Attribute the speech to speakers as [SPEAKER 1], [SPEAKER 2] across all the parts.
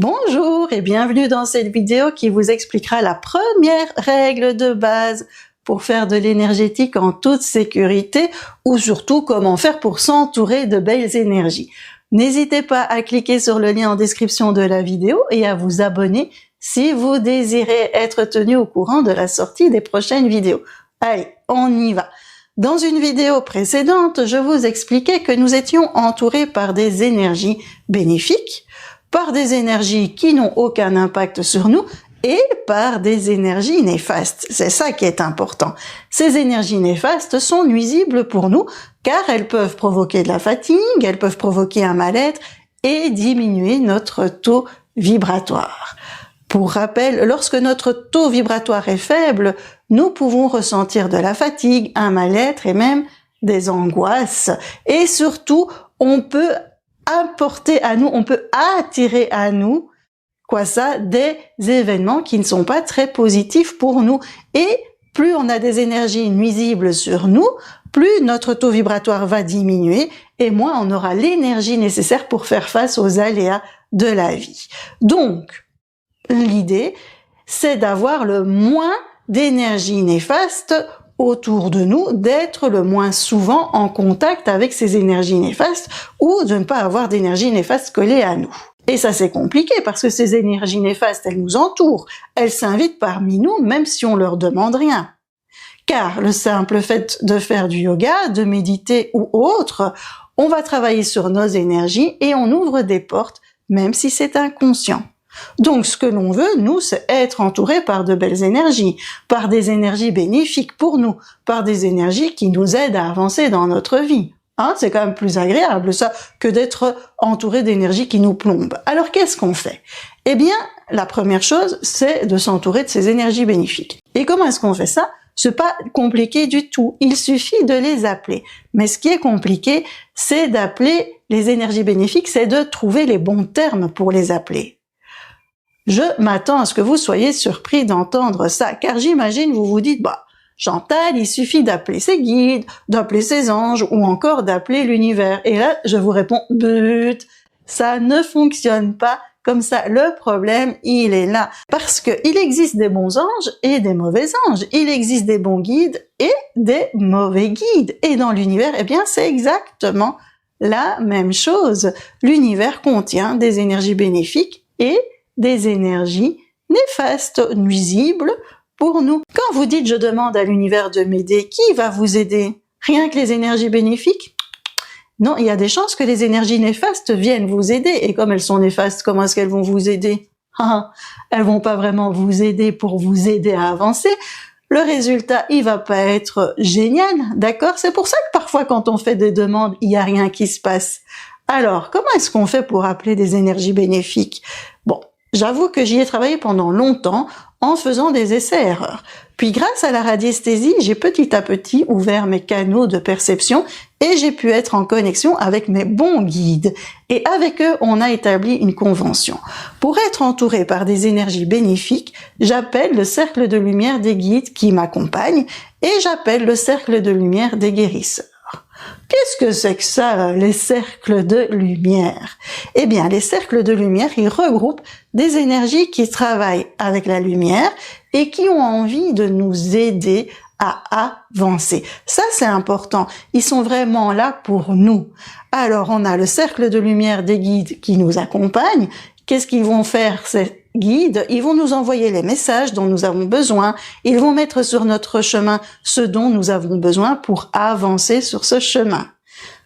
[SPEAKER 1] Bonjour et bienvenue dans cette vidéo qui vous expliquera la première règle de base pour faire de l'énergétique en toute sécurité ou surtout comment faire pour s'entourer de belles énergies. N'hésitez pas à cliquer sur le lien en description de la vidéo et à vous abonner si vous désirez être tenu au courant de la sortie des prochaines vidéos. Allez, on y va! Dans une vidéo précédente, je vous expliquais que nous étions entourés par des énergies bénéfiques, par des énergies qui n'ont aucun impact sur nous et par des énergies néfastes. C'est ça qui est important. Ces énergies néfastes sont nuisibles pour nous car elles peuvent provoquer de la fatigue, elles peuvent provoquer un mal-être et diminuer notre taux vibratoire. Pour rappel, lorsque notre taux vibratoire est faible, nous pouvons ressentir de la fatigue, un mal-être et même des angoisses. Et surtout, on peut apporter à nous, on peut attirer à nous, des événements qui ne sont pas très positifs pour nous. Et plus on a des énergies nuisibles sur nous, plus notre taux vibratoire va diminuer et moins on aura l'énergie nécessaire pour faire face aux aléas de la vie. Donc, l'idée, c'est d'avoir le moins d'énergie néfaste autour de nous, d'être le moins souvent en contact avec ces énergies néfastes ou de ne pas avoir d'énergie néfaste collée à nous. Et ça c'est compliqué parce que ces énergies néfastes, elles nous entourent, elles s'invitent parmi nous même si on leur demande rien. Car le simple fait de faire du yoga, de méditer ou autre, on va travailler sur nos énergies et on ouvre des portes même si c'est inconscient. Donc, ce que l'on veut, nous, c'est être entouré par de belles énergies, par des énergies bénéfiques pour nous, par des énergies qui nous aident à avancer dans notre vie. C'est quand même plus agréable, ça, que d'être entouré d'énergies qui nous plombent. Alors, qu'est-ce qu'on fait? Eh bien, la première chose, c'est de s'entourer de ces énergies bénéfiques. Et comment est-ce qu'on fait ça? C'est pas compliqué du tout. Il suffit de les appeler. Mais ce qui est compliqué, c'est d'appeler les énergies bénéfiques, c'est de trouver les bons termes pour les appeler. Je m'attends à ce que vous soyez surpris d'entendre ça, car j'imagine vous vous dites, Chantal, il suffit d'appeler ses guides, d'appeler ses anges, ou encore d'appeler l'univers. Et là, je vous réponds, but, ça ne fonctionne pas comme ça. Le problème, il est là. Parce que il existe des bons anges et des mauvais anges. Il existe des bons guides et des mauvais guides. Et dans l'univers, eh bien, c'est exactement la même chose. L'univers contient des énergies bénéfiques et des énergies néfastes, nuisibles pour nous. Quand vous dites « je demande à l'univers de m'aider », qui va vous aider? Rien que les énergies bénéfiques? Non, il y a des chances que les énergies néfastes viennent vous aider. Et comme elles sont néfastes, comment est-ce qu'elles vont vous aider? Elles vont pas vraiment vous aider pour vous aider à avancer. Le résultat, il va pas être génial, d'accord? C'est pour ça que parfois quand on fait des demandes, il y a rien qui se passe. Alors, comment est-ce qu'on fait pour appeler des énergies bénéfiques? J'avoue que j'y ai travaillé pendant longtemps en faisant des essais-erreurs. Puis grâce à la radiesthésie, j'ai petit à petit ouvert mes canaux de perception et j'ai pu être en connexion avec mes bons guides. Et avec eux, on a établi une convention. Pour être entouré par des énergies bénéfiques, j'appelle le cercle de lumière des guides qui m'accompagnent et j'appelle le cercle de lumière des guérisseurs. Qu'est-ce que c'est que ça, les cercles de lumière? Eh bien, les cercles de lumière, ils regroupent des énergies qui travaillent avec la lumière et qui ont envie de nous aider à avancer. Ça, c'est important. Ils sont vraiment là pour nous. Alors, on a le cercle de lumière des guides qui nous accompagnent. Qu'est-ce qu'ils vont faire, ces guides? Ils vont nous envoyer les messages dont nous avons besoin. Ils vont mettre sur notre chemin ce dont nous avons besoin pour avancer sur ce chemin.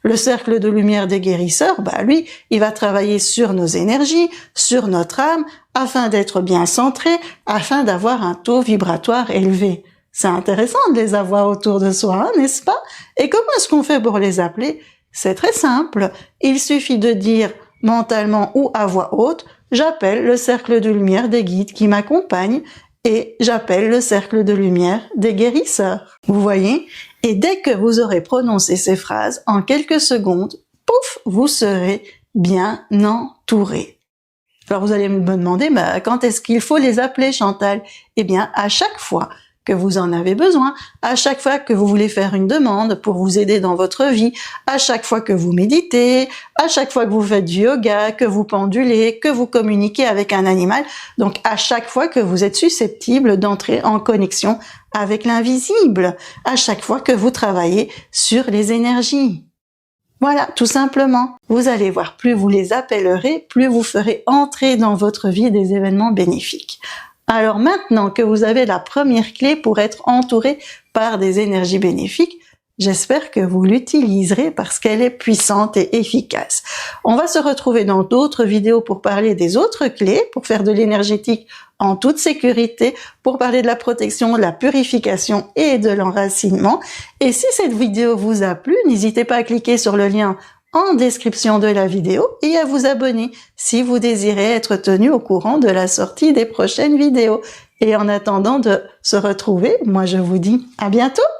[SPEAKER 1] Le cercle de lumière des guérisseurs, lui, il va travailler sur nos énergies, sur notre âme, afin d'être bien centré, afin d'avoir un taux vibratoire élevé. C'est intéressant de les avoir autour de soi, n'est-ce pas? Et comment est-ce qu'on fait pour les appeler? C'est très simple. Il suffit de dire mentalement ou à voix haute, j'appelle le cercle de lumière des guides qui m'accompagnent et j'appelle le cercle de lumière des guérisseurs. Vous voyez? Et dès que vous aurez prononcé ces phrases, en quelques secondes, pouf, vous serez bien entouré. Alors vous allez me demander, quand est-ce qu'il faut les appeler, Chantal? Eh bien, à chaque fois que vous en avez besoin, à chaque fois que vous voulez faire une demande pour vous aider dans votre vie, à chaque fois que vous méditez, à chaque fois que vous faites du yoga, que vous pendulez, que vous communiquez avec un animal, donc à chaque fois que vous êtes susceptible d'entrer en connexion avec l'invisible, à chaque fois que vous travaillez sur les énergies. Voilà, tout simplement. Vous allez voir, plus vous les appellerez, plus vous ferez entrer dans votre vie des événements bénéfiques. Alors maintenant que vous avez la première clé pour être entouré par des énergies bénéfiques, j'espère que vous l'utiliserez parce qu'elle est puissante et efficace. On va se retrouver dans d'autres vidéos pour parler des autres clés, pour faire de l'énergétique en toute sécurité, pour parler de la protection, de la purification et de l'enracinement. Et si cette vidéo vous a plu, n'hésitez pas à cliquer sur le lien en description de la vidéo et à vous abonner si vous désirez être tenu au courant de la sortie des prochaines vidéos. Et en attendant de se retrouver, moi je vous dis à bientôt!